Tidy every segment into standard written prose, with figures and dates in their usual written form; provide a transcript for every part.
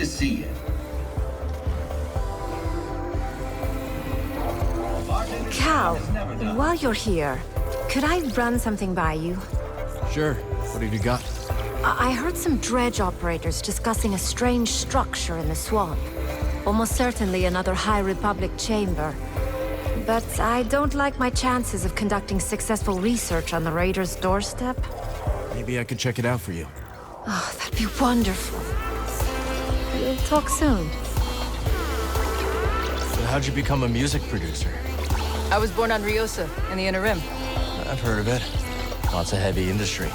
to see you. Cal, while you're here, could I run something by you? Sure. What have you got? I heard some dredge operators discussing a strange structure in the swamp. Almost certainly another High Republic chamber. But I don't like my chances of conducting successful research on the Raiders' doorstep. Maybe I could check it out for you. Oh, that'd be wonderful. We'll talk soon. So how'd you become a music producer? I was born on Riosa, in the Inner Rim. I've heard of it. Lots of heavy industry.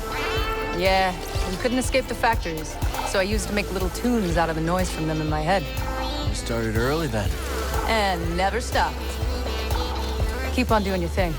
Yeah, we couldn't escape the factories, so I used to make little tunes out of the noise from them in my head. You started early then. And never stopped. Keep on doing your thing.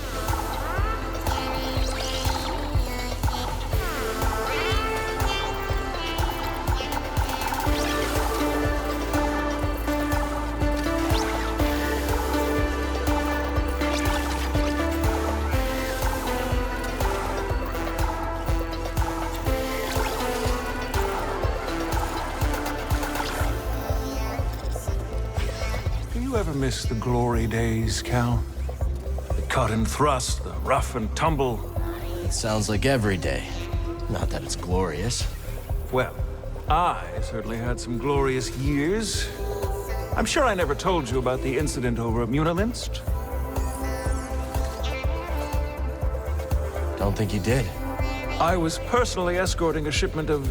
Do you ever miss the glory days, Cal? The cut and thrust, the rough and tumble. It sounds like every day. Not that it's glorious. Well, I certainly had some glorious years. I'm sure I never told you about the incident over at Munilinst. Don't think you did. I was personally escorting a shipment of,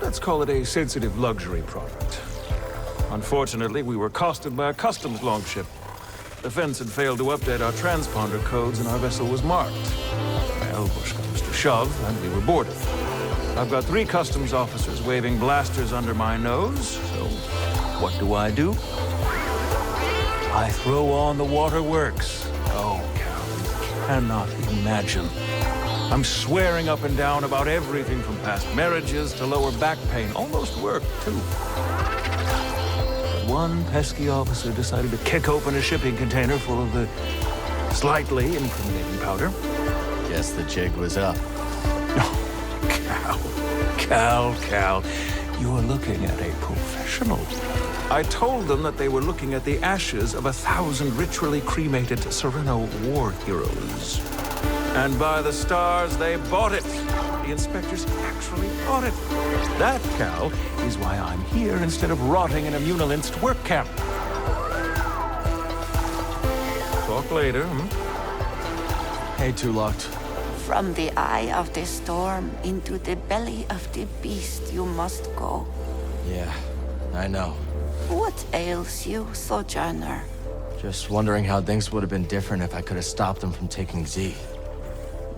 let's call it a sensitive luxury product. Unfortunately, we were accosted by a customs longship. The fence had failed to update our transponder codes and our vessel was marked. Well, push comes to shove, and we were boarded. I've got 3 customs officers waving blasters under my nose, so what do? I throw on the waterworks. Oh, Cal, you cannot imagine. I'm swearing up and down about everything from past marriages to lower back pain. Almost worked, too. One pesky officer decided to kick open a shipping container full of the slightly incriminating powder. Guess the jig was up. Oh, Cal, you're looking at a professional. I told them that they were looking at the ashes of 1,000 ritually cremated Sereno war heroes. And by the stars, they bought it. The inspectors actually bought it. That, Cal, is why I'm here instead of rotting in a Munilinst work camp. Talk later, Hey, Two Locked. From the eye of the storm into the belly of the beast you must go. Yeah, I know. What ails you, Sojourner? Just wondering how things would have been different if I could have stopped them from taking Z.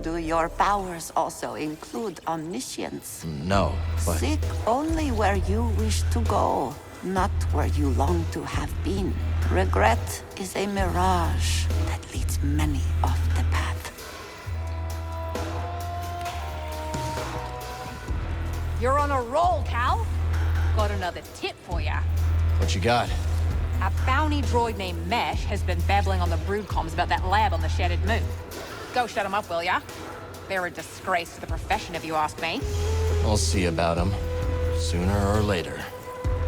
Do your powers also include omniscience? No, but... Seek only where you wish to go, not where you long to have been. Regret is a mirage that leads many off the path. You're on a roll, Cal. Got another tip for ya. What you got? A bounty droid named Mesh has been babbling on the brood comms about that lab on the Shattered Moon. Go shut them up, will ya? They're a disgrace to the profession, if you ask me. We'll see about them. Sooner or later.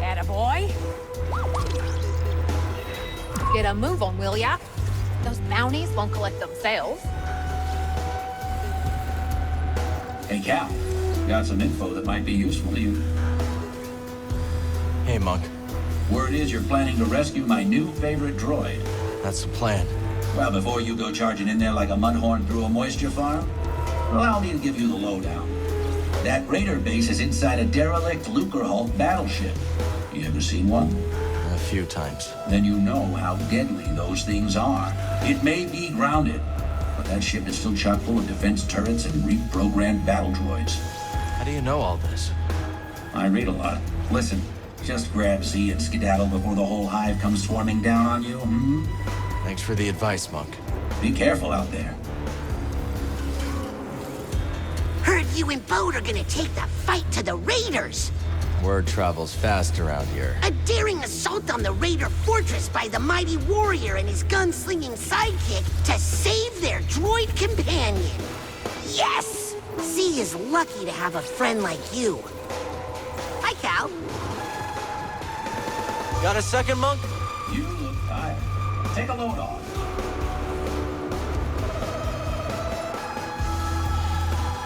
Attaboy. Get a move on, will ya? Those bounties won't collect themselves. Hey, Cal. Got some info that might be useful to you. Hey, Monk. Word is you're planning to rescue my new favorite droid. That's the plan. Well, before you go charging in there like a mudhorn through a moisture farm, allow me to give you the lowdown. That raider base is inside a derelict Lucrehulk battleship. You ever seen one? A few times. Then you know how deadly those things are. It may be grounded, but that ship is still chock full of defense turrets and reprogrammed battle droids. How do you know all this? I read a lot. Listen, just grab Z and skedaddle before the whole hive comes swarming down on you, Thanks for the advice, Monk. Be careful out there. Heard you and Bode are gonna take the fight to the Raiders. Word travels fast around here. A daring assault on the Raider fortress by the mighty warrior and his gunslinging sidekick to save their droid companion. Yes! Z is lucky to have a friend like you. Hi, Cal. Got a second, Monk? You look tired. Take a load off.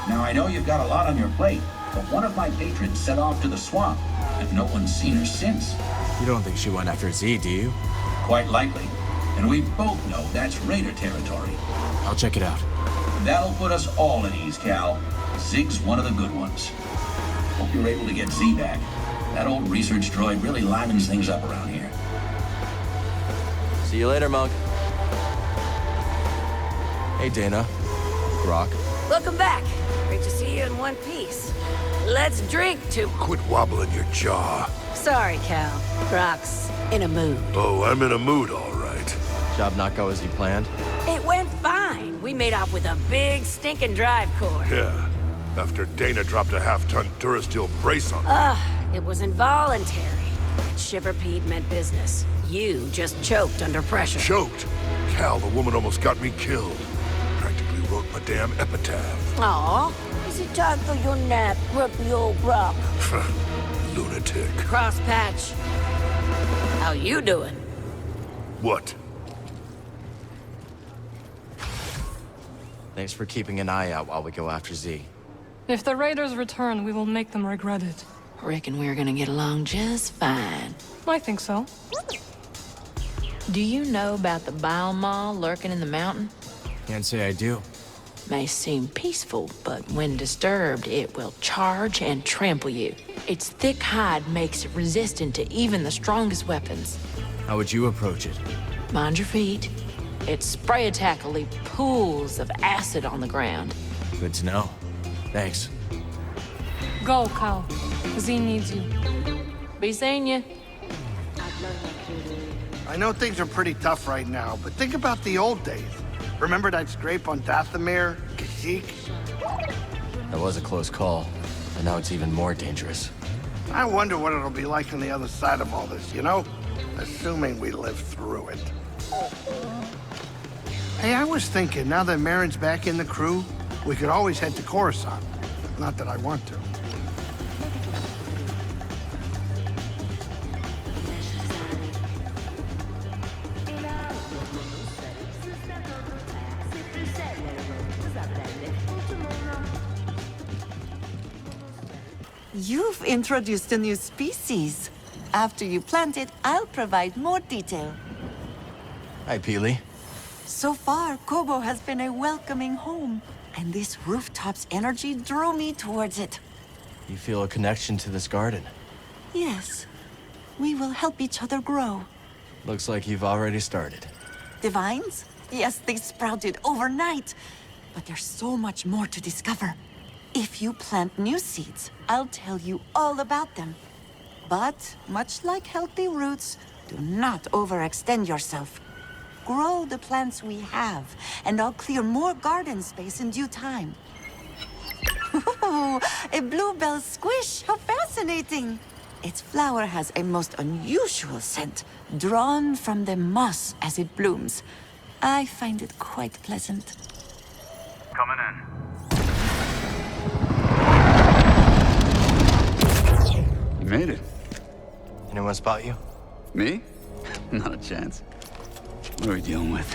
Now, I know you've got a lot on your plate, but one of my patrons set off to the swamp, and no one's seen her since. You don't think she went after Z, do you? Quite likely. And we both know that's Raider territory. I'll check it out. That'll put us all at ease, Cal. Zig's one of the good ones. Hope you're able to get Z back. That old research droid really livens things up around here. See you later, Monk. Hey, Dana. Brock. Welcome back. Great to see you in one piece. Let's drink to... Quit wobbling your jaw. Sorry, Cal. Brock's in a mood. Oh, I'm in a mood, all right. Job not go as you planned? It went fine. We made off with a big stinking drive core. Yeah. After Dana dropped a half-ton Durasteel brace on me. It was involuntary. Shiver Pete meant business. You just choked under pressure. Choked? Cal, the woman almost got me killed. Practically wrote my damn epitaph. Aw. Is it time for your nap, grumpy old Brock? Lunatic. Cross patch. How you doing? What? Thanks for keeping an eye out while we go after Z. If the Raiders return, we will make them regret it. Reckon we're gonna get along just fine. I think so. Do you know about the bile maw lurking in the mountain? Can't say I do. May seem peaceful, but when disturbed, it will charge and trample you. Its thick hide makes it resistant to even the strongest weapons. How would you approach it? Mind your feet. Its spray attack will leave pools of acid on the ground. Good to know. Thanks. Go, Cal. Z needs you. Be seeing you. I know things are pretty tough right now, but think about the old days. Remember that scrape on Dathomir, Kashyyyk? That was a close call, and now it's even more dangerous. I wonder what it'll be like on the other side of all this, you know? Assuming we live through it. Hey, I was thinking, now that Marin's back in the crew, we could always head to Coruscant. Not that I want to. You've introduced a new species. After you plant it, I'll provide more detail. Hi, Peely. So far, Kobo has been a welcoming home, and this rooftop's energy drew me towards it. You feel a connection to this garden? Yes. We will help each other grow. Looks like you've already started. The vines? Yes, they sprouted overnight. But there's so much more to discover. If you plant new seeds, I'll tell you all about them. But, much like healthy roots, do not overextend yourself. Grow the plants we have, and I'll clear more garden space in due time. Ooh, a bluebell squish! How fascinating! Its flower has a most unusual scent, drawn from the moss as it blooms. I find it quite pleasant. Coming in. You made it. Anyone spot you? Me? Not a chance. What are we dealing with?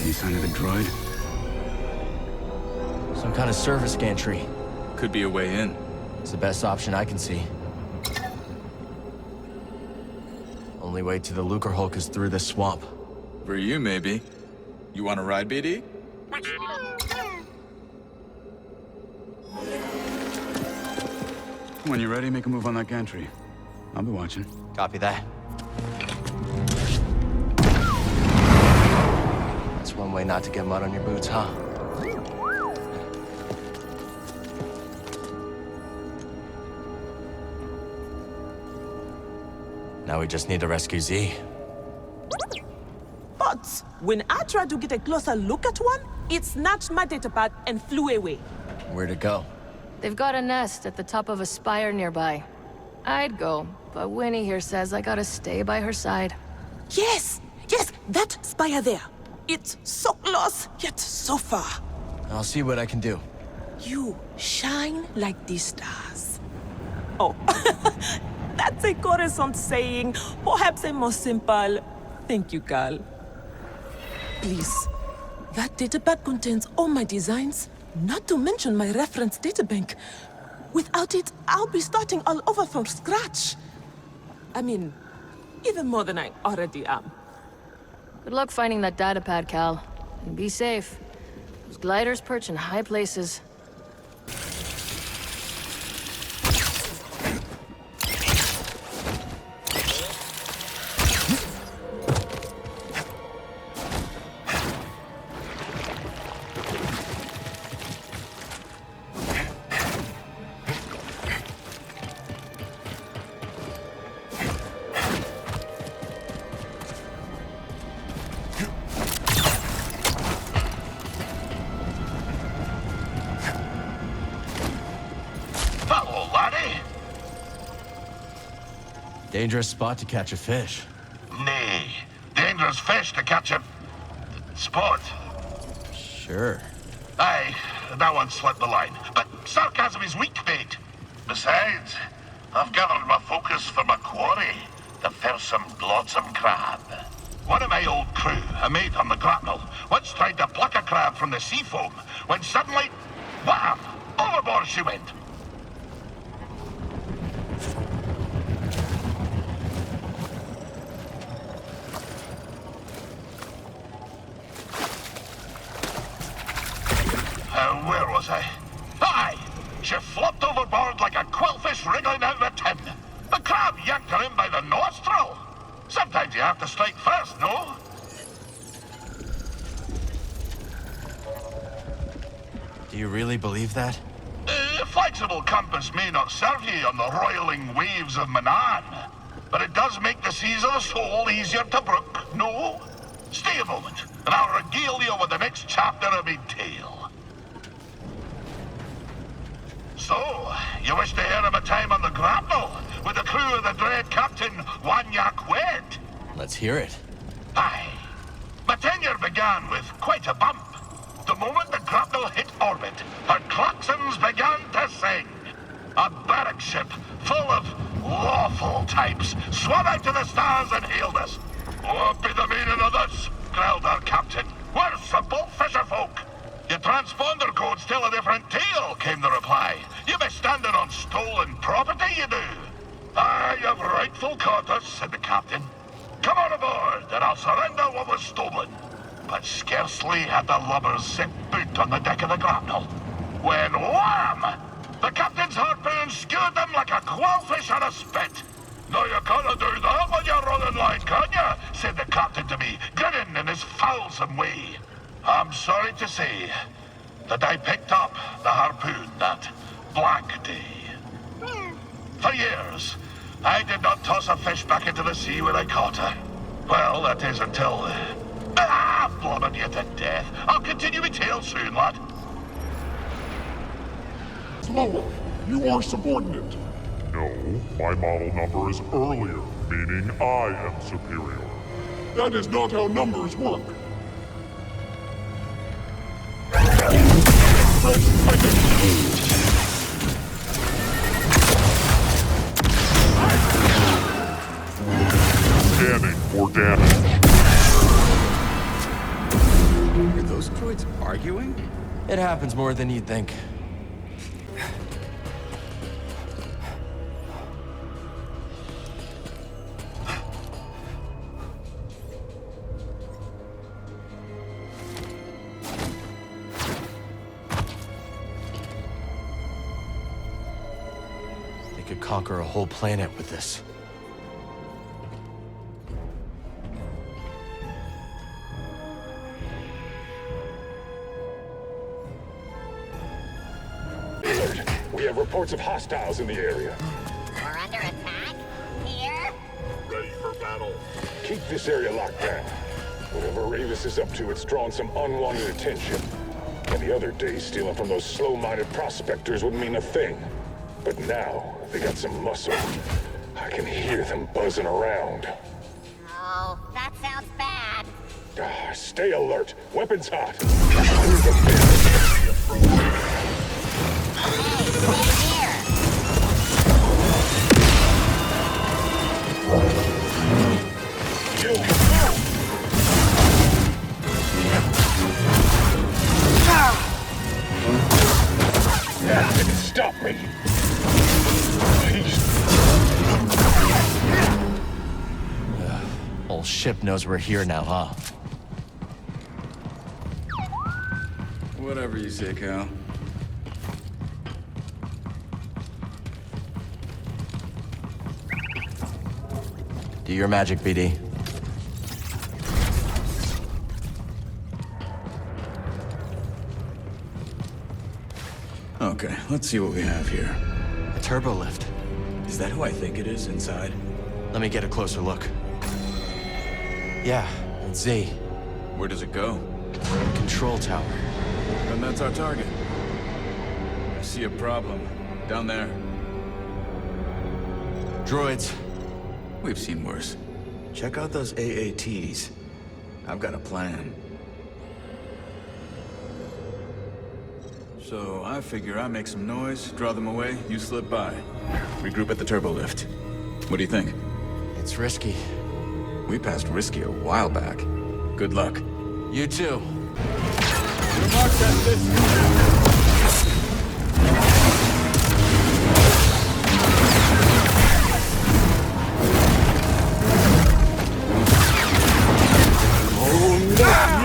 Any sign of the droid? Some kind of surface gantry. Could be a way in. It's the best option I can see. Only way to the Lucre Hulk is through this swamp. For you, maybe. You want to ride, BD? When you're ready, make a move on that gantry. I'll be watching. Copy that. That's one way not to get mud on your boots, huh? Now we just need to rescue Z. But when I tried to get a closer look at one, it snatched my datapad and flew away. Where'd it go? They've got a nest at the top of a spire nearby. I'd go, but Winnie here says I gotta stay by her side. Yes! Yes, that spire there. It's so close, yet so far. I'll see what I can do. You shine like the stars. Oh, that's a Coruscant saying. Perhaps a more simple. Thank you, Cal. Please. That databank contains all my designs, not to mention my reference databank. Without it, I'll be starting all over from scratch. I mean, even more than I already am. Good luck finding that datapad, Cal. And be safe. Those gliders perch in high places. Dangerous spot to catch a fish. Nay, dangerous fish to catch a... sport. Sure. Aye, that one slipped the line. But sarcasm is weak bait. Besides, I've gathered my focus for my quarry, the fearsome glotsome crab. One of my old crew, a mate on the grapnel, once tried to pluck a crab from the sea foam, when suddenly, wham! Overboard she went. Where was I? Aye! She flopped overboard like a quillfish wriggling out of a tin. The crab yanked her in by the nostril. Sometimes you have to strike first, no? Do you really believe that? A flexible compass may not serve ye on the roiling waves of Manan, but it does make the seas of the soul easier to brook, no? Stay a moment, and I'll regale you with the next chapter of my tale. So, you wish to hear of a time on the grapnel with the crew of the dread Captain Wanyak Wed? Let's hear it. Aye. My tenure began with quite a bump. The moment the grapnel hit orbit, her claxons began to sing. A barrack ship full of lawful types swam out to the stars and hailed us. What be the meaning of this? Growled our captain. We're simple fisherfolk. Your transponder codes tell a different tale, came the reply. You be standing on stolen property, you do. Aye, you've rightful caught us, said the captain. Come on aboard, and I'll surrender what was stolen. But scarcely had the lubbers set boot on the deck of the grapnel, when wham! The captain's harpoon skewered them like a quillfish on a spit. Now you can't do that when you're running line, can you? Said the captain to me, grinning in his foulsome way. I'm sorry to say that I picked up the harpoon that black day. For years, I did not toss a fish back into the sea when I caught her. Well, that is until... blobbing you to death. I'll continue my tale soon, lad. Slower. You are subordinate. No, my model number is earlier, meaning I am superior. That is not how numbers work. Scanning for damage. Are those droids arguing? It happens more than you'd think. They could conquer a whole planet with this. We have reports of hostiles in the area. We're under attack? Here? Ready for battle. Keep this area locked down. Whatever Ravis is up to, it's drawn some unwanted attention. Any other day, stealing from those slow-minded prospectors wouldn't mean a thing. But now, they got some muscle. I can hear them buzzing around. Oh, that sounds bad. Stay alert. Weapons hot. Hey, stay here. ship knows we're here now, huh? Whatever you say, Cal. Do your magic, BD. Okay, let's see what we have here. A turbo lift. Is that who I think it is inside? Let me get a closer look. Yeah, it's Z. Where does it go? Control tower. Then that's our target. I see a problem. Down there. Droids. We've seen worse. Check out those AATs. I've got a plan. So I figure I make some noise, draw them away, you slip by. Regroup at the turbo lift. What do you think? It's risky. We passed risky a while back. Good luck. You too.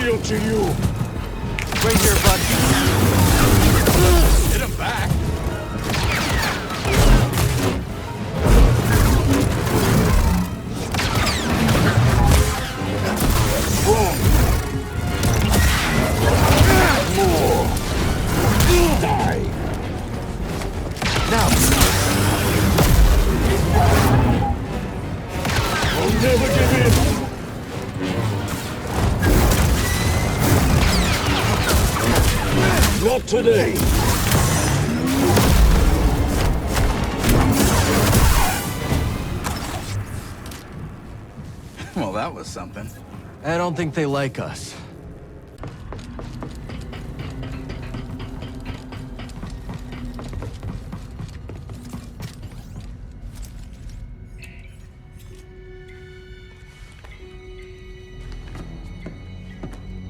Yield to you! Right here, bud. Hit him back! More! Die! Now! I'll never give in! Not today! Well, that was something. I don't think they like us.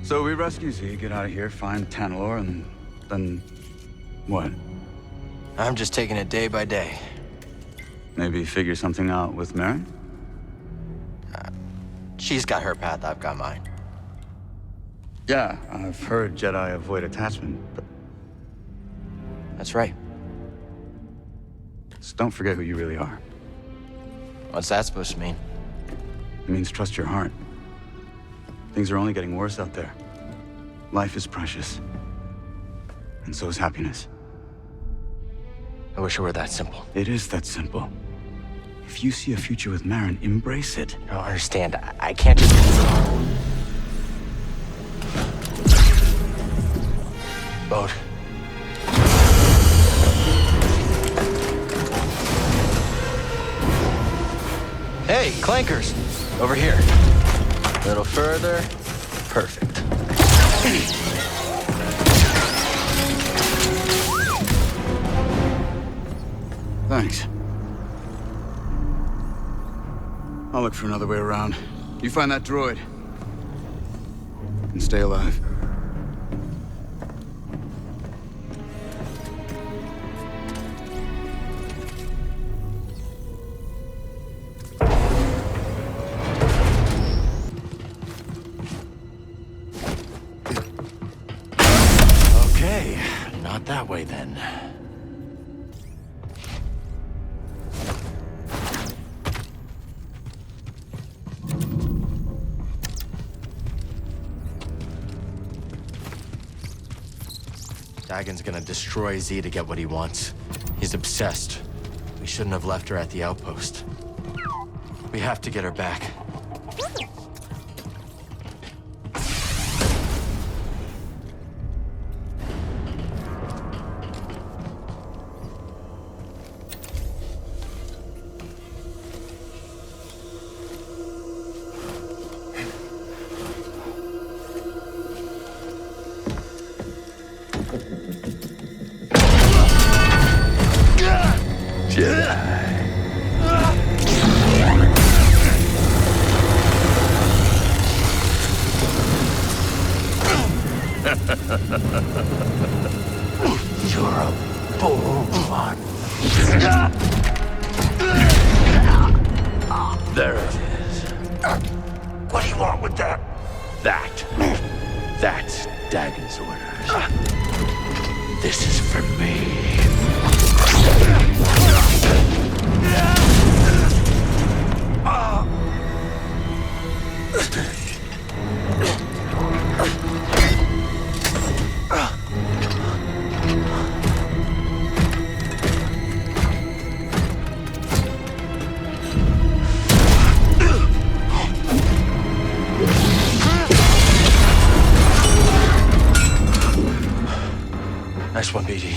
So we rescue Z, get out of here, find Tanalor, and then... what? I'm just taking it day by day. Maybe figure something out with Mary? She's got her path, I've got mine. Yeah, I've heard Jedi avoid attachment, but... That's right. Just don't forget who you really are. What's that supposed to mean? It means trust your heart. Things are only getting worse out there. Life is precious. And so is happiness. I wish it were that simple. It is that simple. If you see a future with Marin, embrace it. I don't understand. I can't just... Boat. Hey, clankers! Over here. A little further. Perfect. Thanks. I'll look for another way around. You find that droid. And stay alive. Okay, not that way then. Dagon's gonna destroy Z to get what he wants. He's obsessed. We shouldn't have left her at the outpost. We have to get her back. You're a bold one. There it is. What do you want with that? That's Dagon's orders. This is for me. Nice one, BD.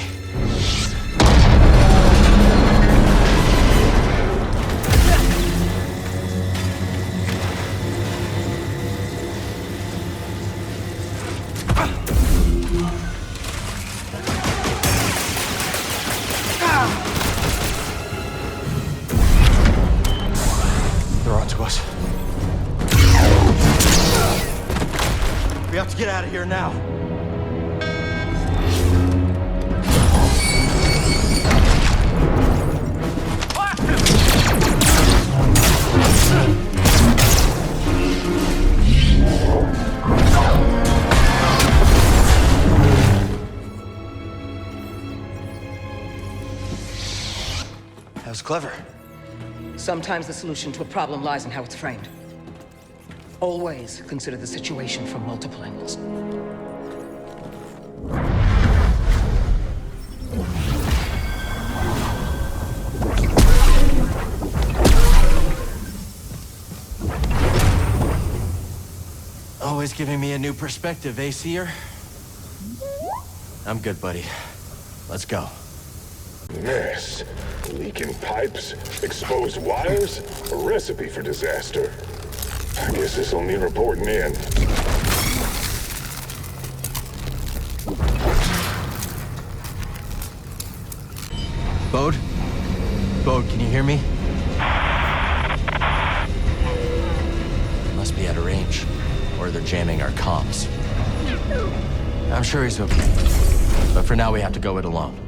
They're on to us. We have to get out of here now. That was clever. Sometimes the solution to a problem lies in how it's framed. Always consider the situation from multiple angles. Always giving me a new perspective, eh, Seer? I'm good, buddy. Let's go. Mess. Leaking pipes, exposed wires, a recipe for disaster. I guess this'll need reporting in. Bode? Bode, can you hear me? Must be out of range. Or they're jamming our comms. I'm sure he's okay. But for now, we have to go it alone.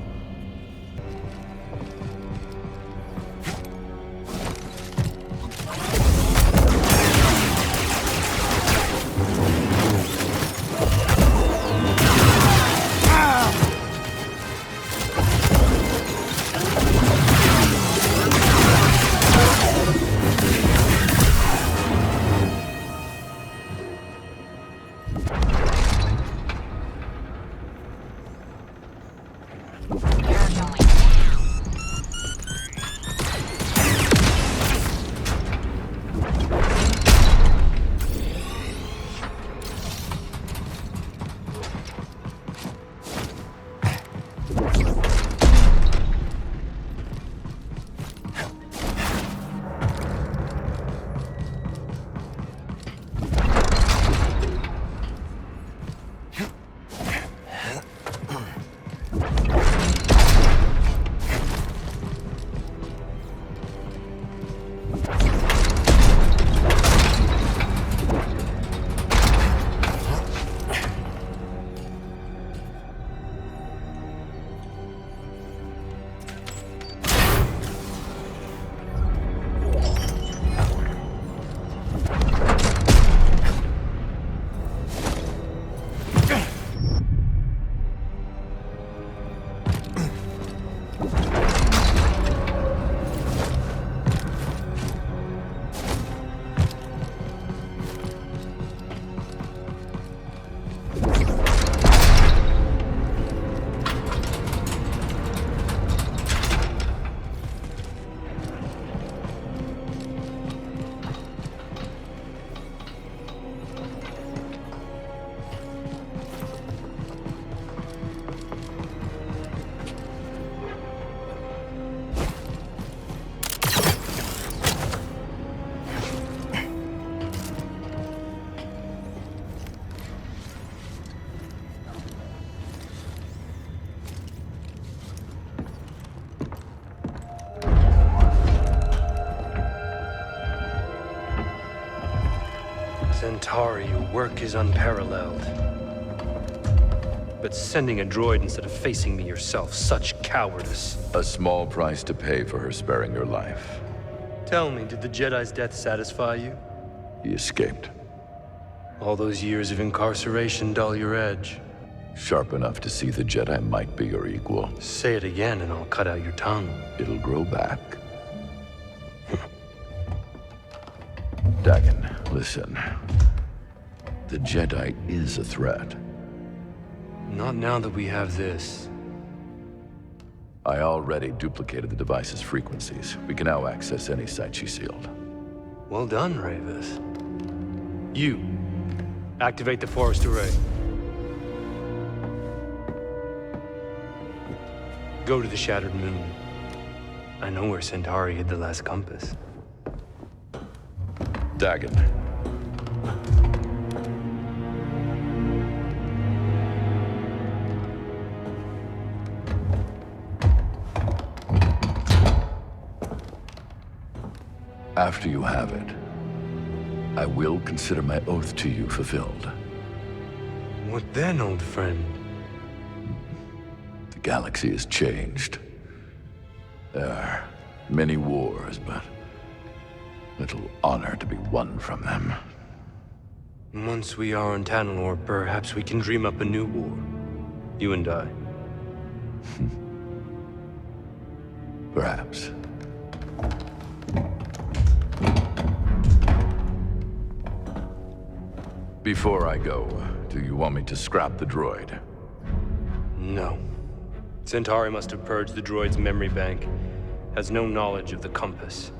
Centauri, your work is unparalleled. But sending a droid instead of facing me yourself, such cowardice. A small price to pay for her sparing your life. Tell me, did the Jedi's death satisfy you? He escaped. All those years of incarceration dull your edge. Sharp enough to see the Jedi might be your equal. Say it again and I'll cut out your tongue. It'll grow back. Dagon, listen. The Jedi is a threat. Not now that we have this. I already duplicated the device's frequencies. We can now access any site she sealed. Well done, Ravis. You, activate the forest array. Go to the Shattered Moon. I know where Centauri hid the last compass. Dagon. After you have it, I will consider my oath to you fulfilled. What then, old friend? The galaxy has changed. There are many wars, but little honor to be won from them. Once we are on Tanalorr, perhaps we can dream up a new war. You and I. Perhaps. Before I go, do you want me to scrap the droid? No. Centauri must have purged the droid's memory bank. Has no knowledge of the compass.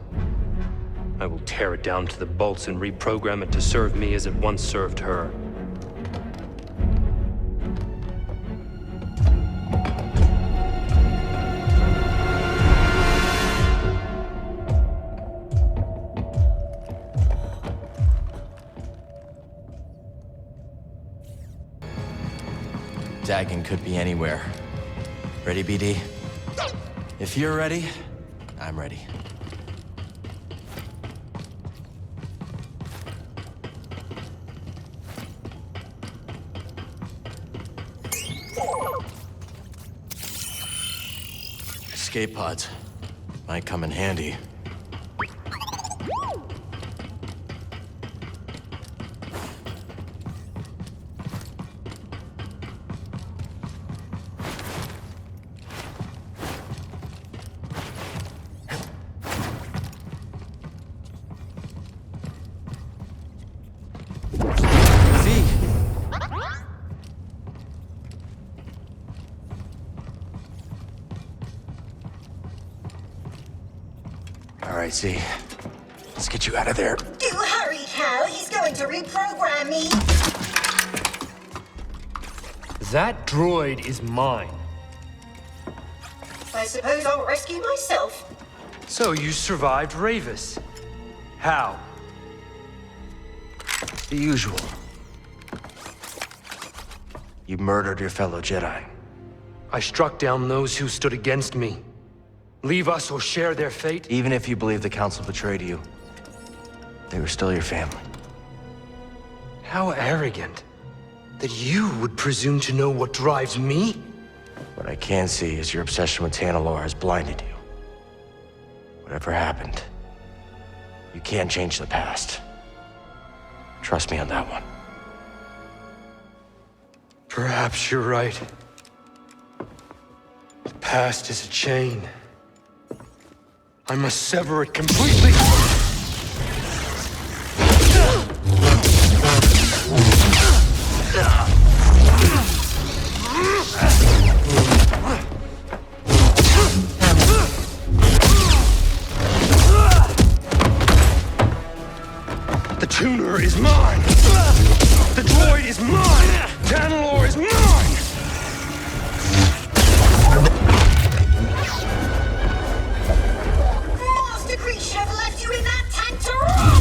I will tear it down to the bolts and reprogram it to serve me as it once served her. Dagon could be anywhere. Ready, BD? If you're ready, I'm ready. Escape pods. Might come in handy. All right, Z. Let's get you out of there. Do hurry, Cal. He's going to reprogram me. That droid is mine. I suppose I'll rescue myself. So you survived Ravis. How? The usual. You murdered your fellow Jedi. I struck down those who stood against me. Leave us or share their fate? Even if you believe the Council betrayed you, they were still your family. How arrogant. That you would presume to know what drives me? What I can see is your obsession with Tanalorr has blinded you. Whatever happened, you can't change the past. Trust me on that one. Perhaps you're right. The past is a chain. I must sever it completely. The tuner is mine! The droid is mine! Tanalorr is mine! Master Creature have left you in that tank to rot!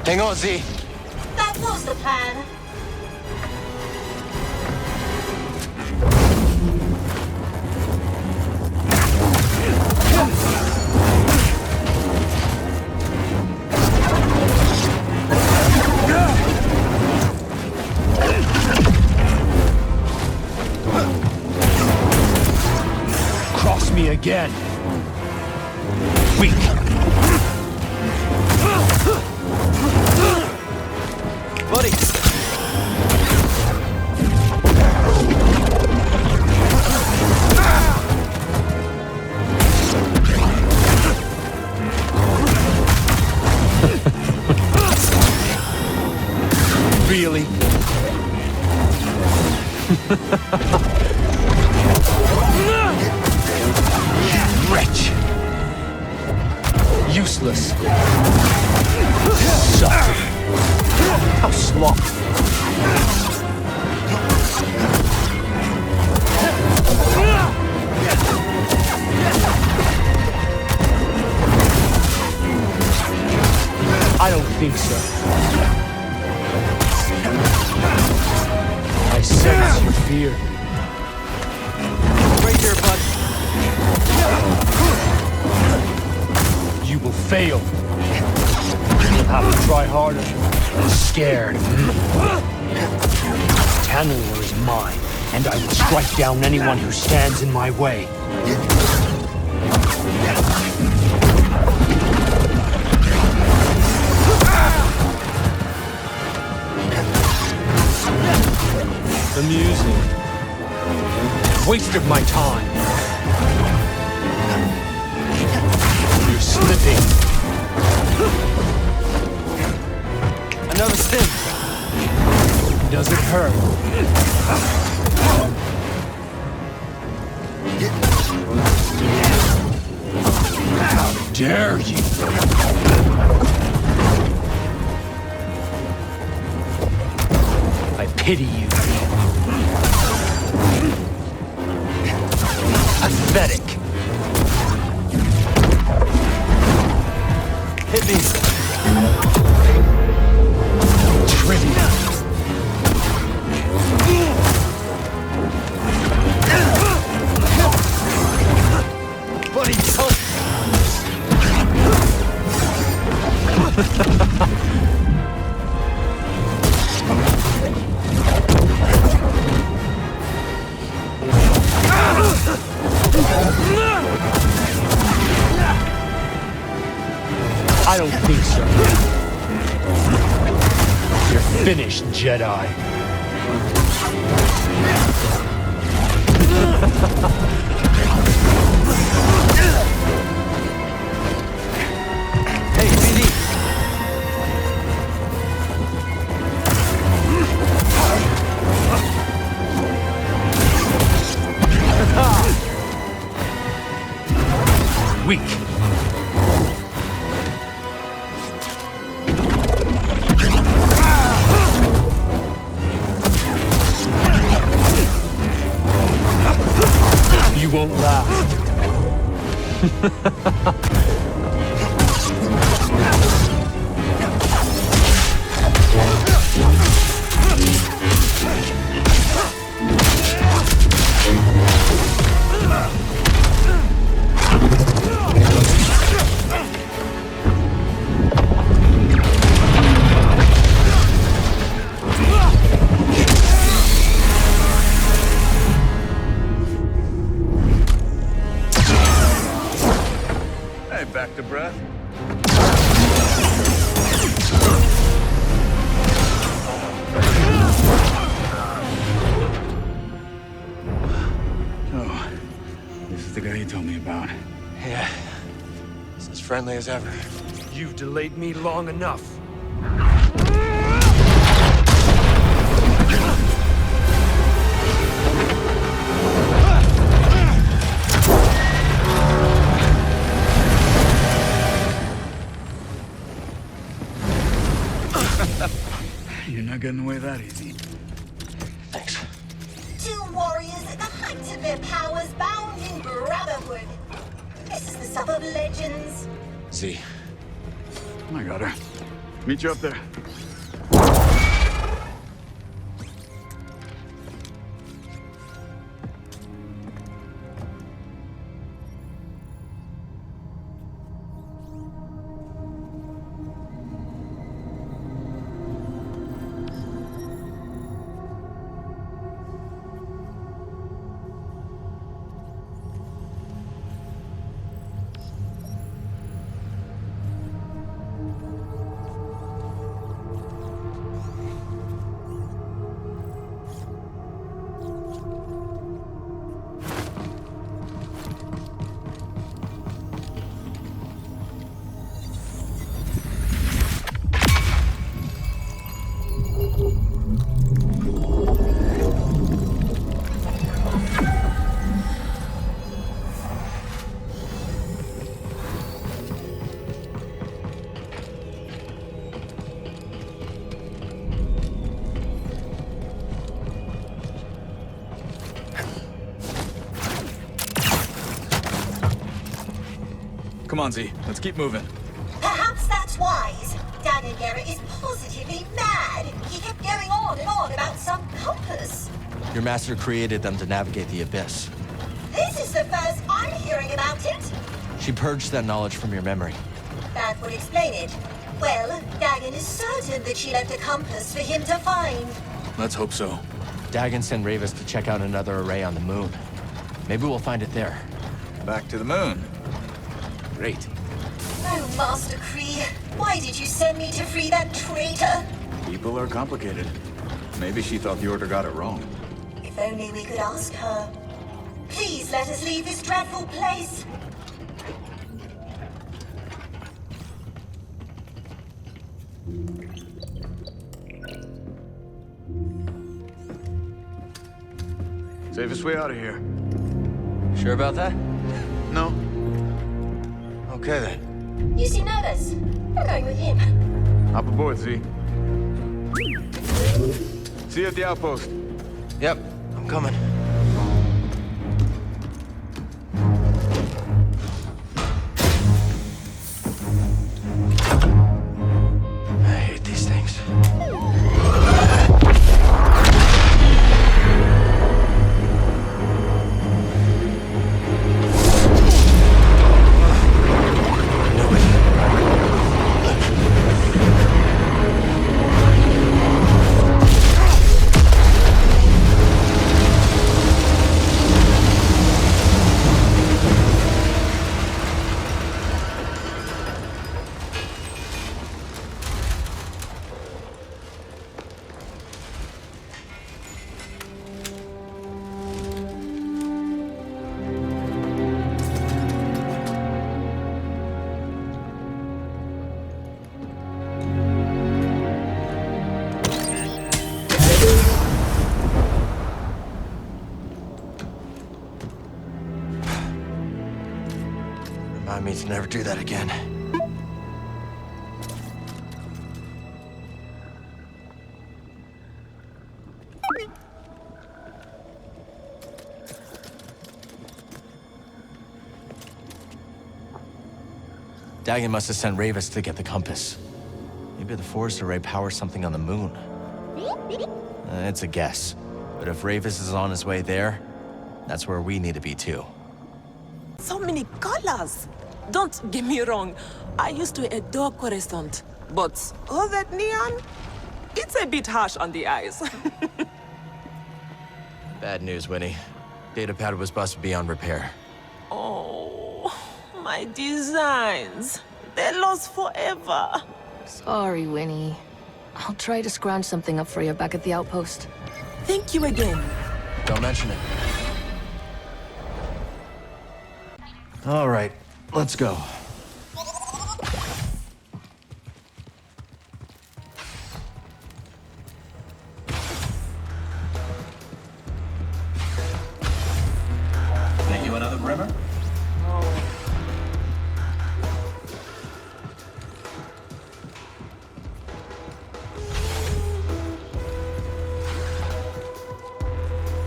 Hang on, Z. That was the plan. again. Weak. Buddy! Really? Wretch! Useless! Suck! How sloppy! I don't think so. I sense your fear. Right here, bud. You will fail. You'll have to try harder. Scared. Tanalor is mine, and I will strike down anyone who stands in my way. Amusing. Waste of my time. You're slipping. Another stim. Does it hurt? How dare you? I pity you. Pathetic. Hit me. Trivial. Buddy, help! I don't think so. You're finished, Jedi. Hey, BD! Weak. You won't last. Hey, back to breath. Oh, this is the guy you told me about. Yeah. It's as friendly as ever. You've delayed me long enough. You're not getting away that easy. Thanks. Two warriors at the height of their powers bound in brotherhood. This is the stuff of legends. Z. I got her. Meet you up there. Come on, Z. Let's keep moving. Perhaps that's wise. Dagon Garrett is positively mad. He kept going on and on about some compass. Your master created them to navigate the abyss. This is the first I'm hearing about it. She purged that knowledge from your memory. That would explain it. Well, Dagon is certain that she left a compass for him to find. Let's hope so. Dagon sent Ravis to check out another array on the moon. Maybe we'll find it there. Back to the moon. Great. Oh, Master Kree, why did you send me to free that traitor? People are complicated. Maybe she thought the Order got it wrong. If only we could ask her. Please let us leave this dreadful place. Safest way out of here. Sure about that? No. Okay then. You seem nervous. I'm going with him. Hop aboard, Z. See you at the outpost. Yep, I'm coming. I hate these things. Remind me to never do that again. Dagon must have sent Ravis to get the compass. Maybe the forest array powers something on the moon. It's a guess. But if Ravis is on his way there, that's where we need to be too. So many colors. Don't get me wrong. I used to adore Coruscant. But all that neon? It's a bit harsh on the eyes. Bad news, Winnie. Datapad was busted beyond repair. Oh, my designs. They're lost forever. Sorry, Winnie. I'll try to scrounge something up for you back at the outpost. Thank you again. Don't mention it. All right, let's go. Make you another brimmer?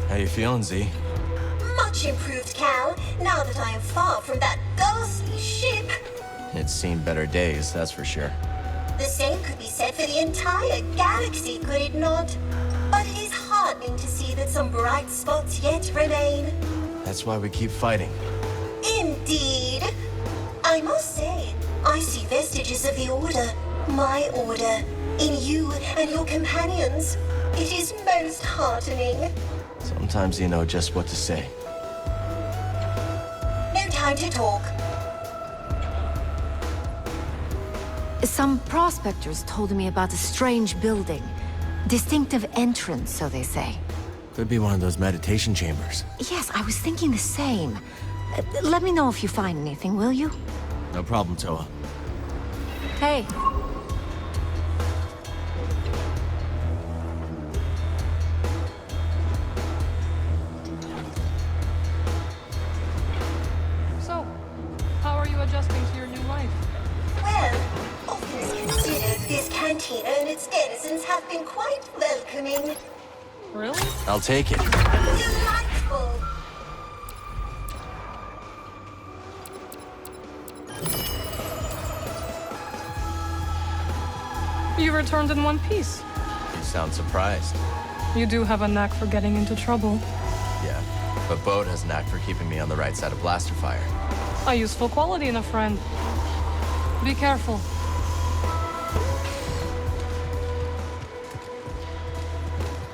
How you feeling, Z? Much improved, Cal, now that I am far from that ghastly ship. It's seen better days, that's for sure. The same could be said for the entire galaxy, could it not? But it is heartening to see that some bright spots yet remain. That's why we keep fighting. Indeed. I must say, I see vestiges of the Order, my Order, in you and your companions. It is most heartening. Sometimes you know just what to say. No time to talk. Some prospectors told me about a strange building. Distinctive entrance, so they say. Could be one of those meditation chambers. Yes, I was thinking the same. Let me know if you find anything, will you? No problem, Toa. Hey. So, how are you adjusting to your new life? Well, all things considered, this cantina and its denizens have been quite welcoming. Really? I'll take it. Delightful. You returned in one piece. You sound surprised. You do have a knack for getting into trouble. Yeah, but Bode has a knack for keeping me on the right side of blaster fire. A useful quality in a friend. Be careful.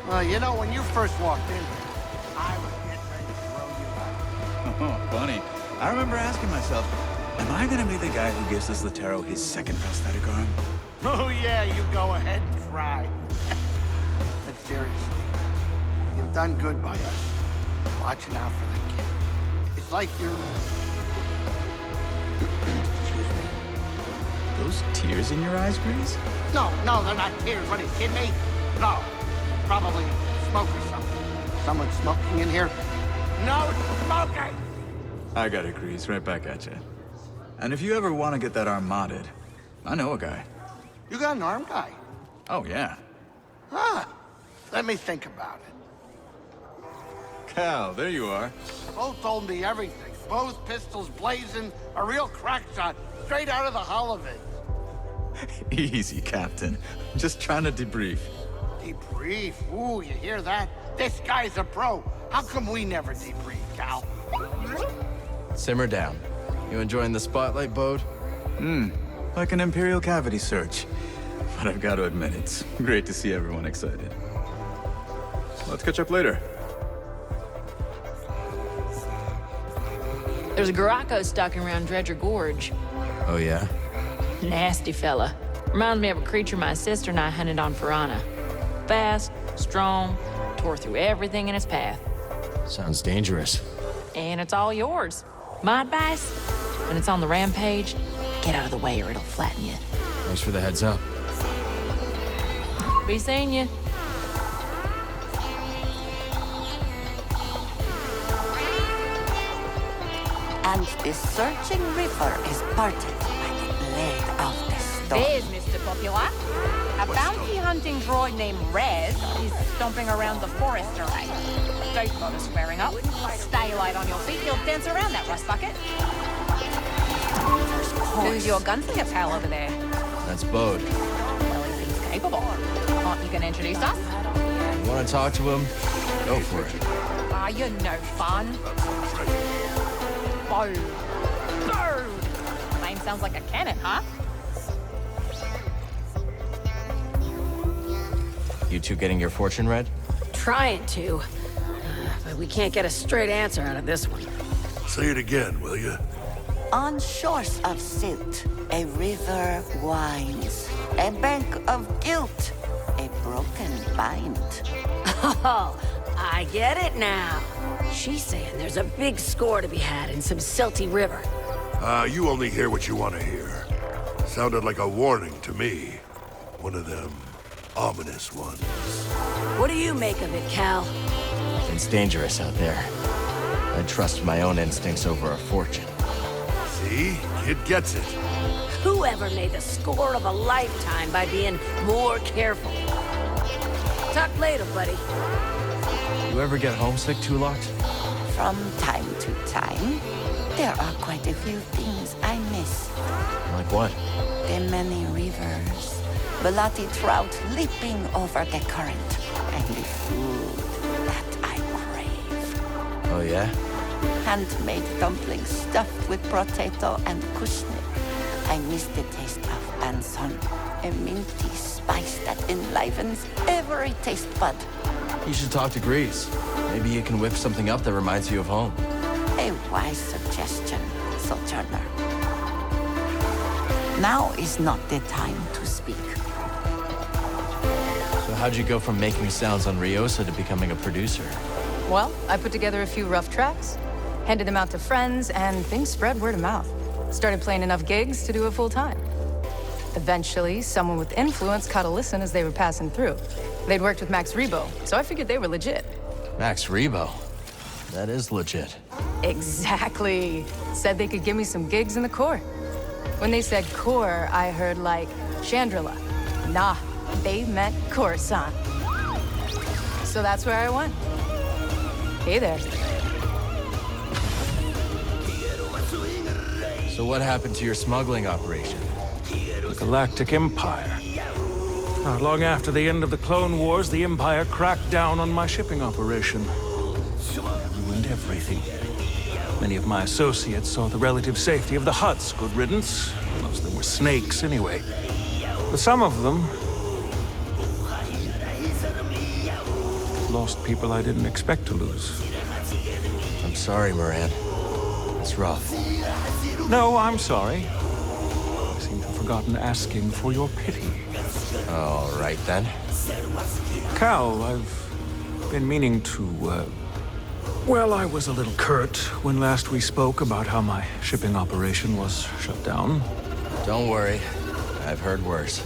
Well, you know, when you first walked in, I was getting ready to throw you out. Oh, funny. I remember asking myself, am I gonna be the guy who gives this Latero his second prosthetic arm? Oh, yeah, you go ahead and try. But seriously, you've done good by us. Watching out for the kid. It's like you're... Excuse me. Those tears in your eyes, Grease? No, they're not tears. What, are you kidding me? No. Probably smoke or something. Someone smoking in here? No smoking! I got it, Grease. Right back at you. And if you ever want to get that arm modded, I know a guy. You got an arm guy? Oh, yeah. Ah, let me think about it. Cal, there you are. Both told me everything. Both pistols blazing, a real crack shot, straight out of the hull of it. Easy, Captain. Just trying to debrief. Debrief? Ooh, you hear that? This guy's a pro. How come we never debrief, Cal? Simmer down. You enjoying the spotlight, Bode? Like an Imperial cavity search. But I've got to admit, it's great to see everyone excited. Let's catch up later. There's a Garako stalking around Dredger Gorge. Oh, yeah? Nasty fella. Reminds me of a creature my sister and I hunted on Firana. Fast, strong, tore through everything in its path. Sounds dangerous. And it's all yours. My advice, when it's on the rampage, get out of the way or it'll flatten you. Thanks for the heads up. Be seeing you. And the surging river is parted by the blade of the storm. There's Mr. Popular. A bounty hunting droid named Rez is stomping around the forest array. Don't bother squaring up. Stay light on your feet, you'll dance around that rust bucket. Who's your gunslinger pal over there? That's Bode. Well, he seems capable. Aren't you gonna introduce us? You want to talk to him? Go for it. Ah, you're no fun. Bode. Bode! Name sounds like a cannon, huh? You two getting your fortune read? Trying to. But we can't get a straight answer out of this one. Say it again, will you? On shores of silt, a river winds. A bank of guilt, a broken bind. Oh, I get it now. She's saying there's a big score to be had in some silty river. You only hear what you want to hear. Sounded like a warning to me. One of them ominous ones. What do you make of it, Cal? It's dangerous out there. I trust my own instincts over a fortune. See? Kid gets it. Whoever made the score of a lifetime by being more careful. Talk later, buddy. You ever get homesick, Tulok? From time to time, there are quite a few things I miss. Like what? The many rivers, bloody trout leaping over the current, and the food that I crave. Oh, yeah? Handmade dumplings stuffed with potato and kushnik. I miss the taste of banson, a minty spice that enlivens every taste bud. You should talk to Grease. Maybe you can whip something up that reminds you of home. A wise suggestion, Sojourner. Now is not the time to speak. So how'd you go from making sounds on Ryosa to becoming a producer? Well, I put together a few rough tracks, handed them out to friends, and things spread word of mouth. Started playing enough gigs to do it full time. Eventually, someone with influence caught a listen as they were passing through. They'd worked with Max Rebo, so I figured they were legit. Max Rebo? That is legit. Exactly. Said they could give me some gigs in the Corps. When they said Corps, I heard like Chandrila. Nah, they meant Coruscant. So that's where I went. Hey there. So what happened to your smuggling operation? The Galactic Empire. Not long after the end of the Clone Wars, the Empire cracked down on my shipping operation. Ruined everything. Many of my associates saw the relative safety of the Hutts. Good riddance. Most of them were snakes anyway. But some of them lost people I didn't expect to lose. I'm sorry, Moran. It's rough. No, I'm sorry. I seem to have forgotten asking for your pity. All right, then. Cal, I've been meaning to, well, I was a little curt when last we spoke about how my shipping operation was shut down. Don't worry. I've heard worse.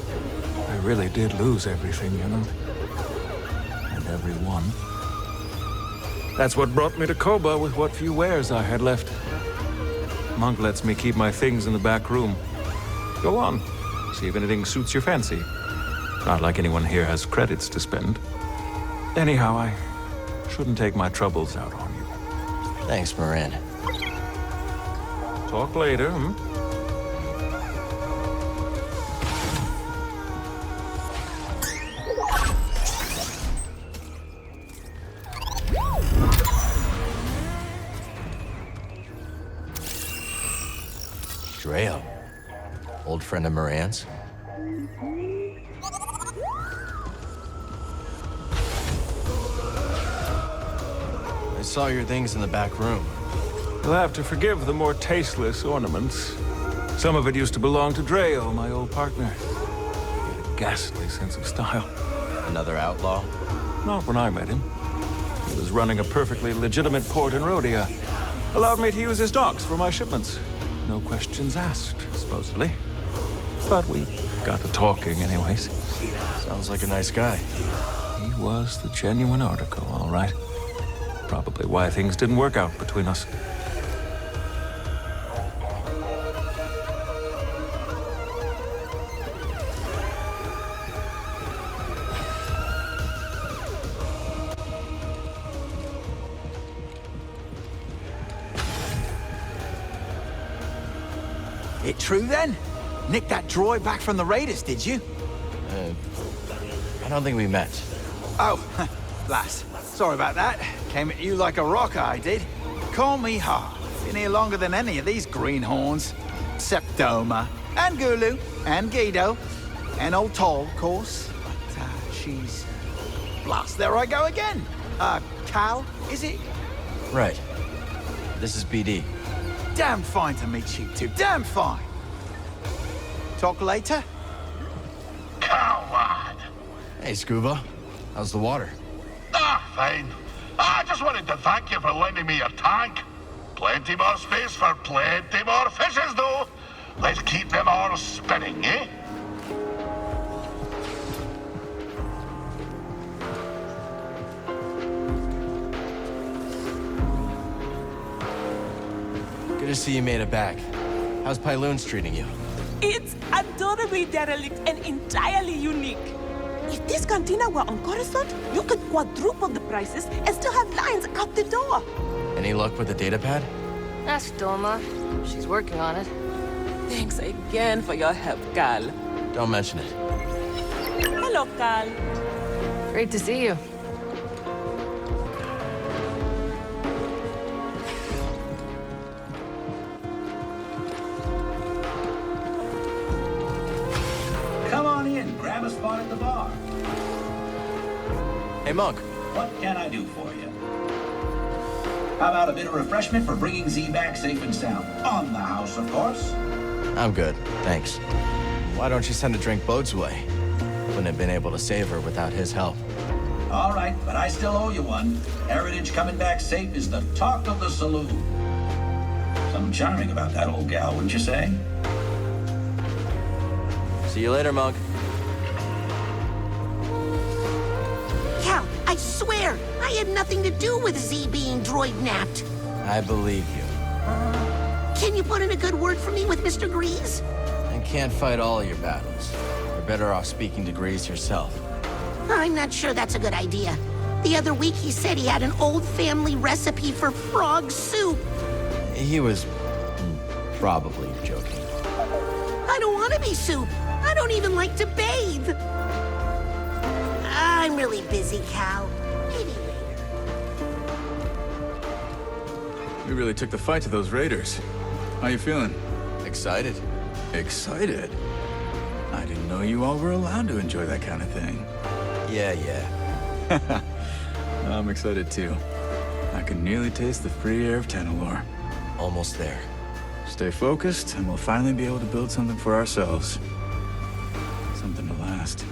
I really did lose everything, you know. And everyone. That's what brought me to Koba with what few wares I had left. Monk lets me keep my things in the back room. Go on. See if anything suits your fancy. Not like anyone here has credits to spend. Anyhow, I shouldn't take my troubles out on you. Thanks, Moran. Talk later, hmm? Dreo. Old friend of Moran's. I saw your things in the back room. You'll have to forgive the more tasteless ornaments. Some of it used to belong to Dreo, my old partner. He had a ghastly sense of style. Another outlaw? Not when I met him. He was running a perfectly legitimate port in Rhodia. Allowed me to use his docks for my shipments. No questions asked, supposedly. But we got to talking anyways. Sounds like a nice guy. He was the genuine article, all right. Probably why things didn't work out between us. It true then? Nicked that droid back from the Raiders, did you? I don't think we met. Oh, lass. Sorry about that. Came at you like a rock, I did. Call me hard. Been here longer than any of these greenhorns. Except Doma, and Gulu, and Guido, and old Toll, of course. But, she's... Blast, there I go again. Cal, is it? Right. This is BD. Damn fine to meet you two. Damn fine. Talk later? Coward! Hey, Scuba. How's the water? Fine. I just wanted to thank you for lending me your tank. Plenty more space for plenty more fishes, though. Let's keep them all spinning, eh? Good to see you made it back. How's Pyloon's treating you? It's adorably derelict and entirely unique. If this cantina were on Coruscant, you could quadruple the prices and still have lines out the door. Any luck with the datapad? Ask Doma. She's working on it. Thanks again for your help, Cal. Don't mention it. Hello, Cal. Great to see you. Come on in, grab a spot at the bar. Hey, Monk. What can I do for you? How about a bit of refreshment for bringing Z back safe and sound? On the house, of course. I'm good, thanks. Why don't you send a drink Bode's way? Wouldn't have been able to save her without his help. All right, but I still owe you one. Heritage coming back safe is the talk of the saloon. Something charming about that old gal, wouldn't you say? See you later, Monk. Cal, I swear, I had nothing to do with Z being droid napped. I believe you. Can you put in a good word for me with Mr. Grease? I can't fight all your battles. You're better off speaking to Grease yourself. I'm not sure that's a good idea. The other week he said he had an old family recipe for frog soup. He was probably joking. I don't want to be soup. I don't even like to bathe. I'm really busy, Cal. Maybe later. You really took the fight to those raiders. How you feeling? Excited. Excited? I didn't know you all were allowed to enjoy that kind of thing. Yeah. I'm excited too. I can nearly taste the free air of Tanalor. Almost there. Stay focused, and we'll finally be able to build something for ourselves. Something to last.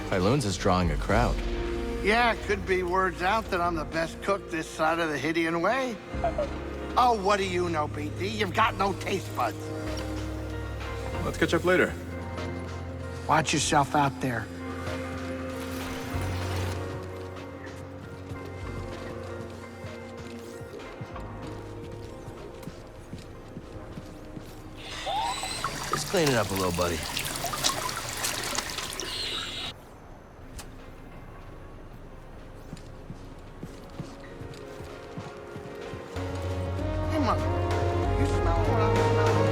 Pyloon's is drawing a crowd. Yeah, it could be words out that I'm the best cook this side of the Hydian Way. Oh, what do you know, BD? You've got no taste buds. Let's catch up later. Watch yourself out there. Just clean it up a little, buddy. Come on. You smell what I'm smelling?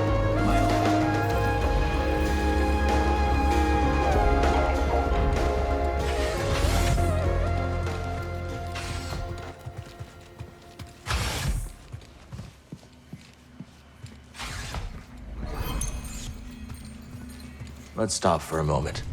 Let's stop for a moment.